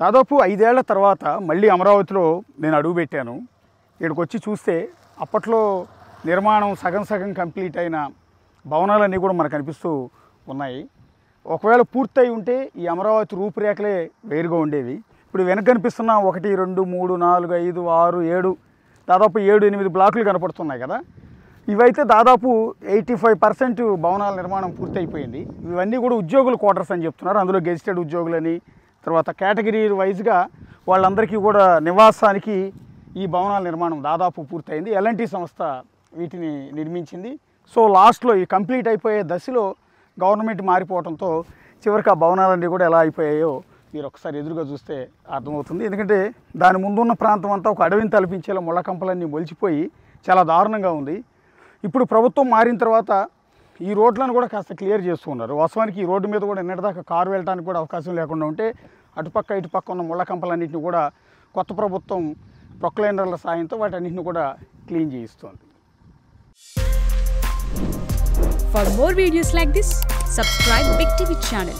దాదాపు 5 ఏళ్ల తర్వాత మళ్ళీ అమరావతిలో నేను అడుగుపెట్టాను. ఇక్కడికి వచ్చి చూస్తే అప్పట్లో నిర్మాణం సగం సగం కంప్లీట్ అయిన భవనాలన్నీ కూడా మనకు కనిపిస్తూ ఉన్నాయి. ఒకవేళ పూర్తయి ఉంటే ఈ అమరావతి రూపురేఖలే వేరుగా ఉండేవి. ఇప్పుడు వెనక కనిపిస్తున్న 1, 2, 3, 4, 5, 6, 7 దాదాపు 7-8 బ్లాకులు కనపడుతున్నాయి కదా. ఇవైతే దాదాపు 85% భవనాల నిర్మాణం పూర్తయిపోయింది. ఇవన్నీ కూడా ఉద్యోగుల క్వార్టర్స్ అని చెప్తున్నారు. అందులో గెజిటెడ్ ఉద్యోగులని, తర్వాత కేటగిరీ వైజ్గా వాళ్ళందరికీ కూడా నివాసానికి ఈ భవనాల నిర్మాణం దాదాపు పూర్తయింది. ఎల్ఎన్టీ సంస్థ వీటిని నిర్మించింది. సో లాస్ట్లో ఈ కంప్లీట్ అయిపోయే దశలో గవర్నమెంట్ మారిపోవడంతో చివరికి ఆ భవనాలన్నీ కూడా ఎలా అయిపోయాయో మీరు ఒకసారి ఎదురుగా చూస్తే అర్థమవుతుంది. ఎందుకంటే దాని ముందున్న ప్రాంతం అంతా ఒక అడవిని తలపించేలా ముళ్ళ కంపలన్నీ మొలిచిపోయి చాలా దారుణంగా ఉంది. ఇప్పుడు ప్రభుత్వం మారిన తర్వాత ఈ రోడ్లను కూడా కాస్త క్లియర్ చేస్తూ ఉన్నారు. వాస్తవానికి ఈ రోడ్డు మీద కూడా నిన్నటిదాకా కారు వెళ్ళడానికి కూడా అవకాశం లేకుండా ఉంటే అటుపక్క ఇటుపక్క ఉన్న ముళ్ళ కంపలన్నింటినీ కూడా కొత్త ప్రభుత్వం ప్రొక్లైనర్ల సాయంతో వాటన్నింటిని కూడా clean చేయిస్తోంది. For more videos like this, subscribe Big TV channel.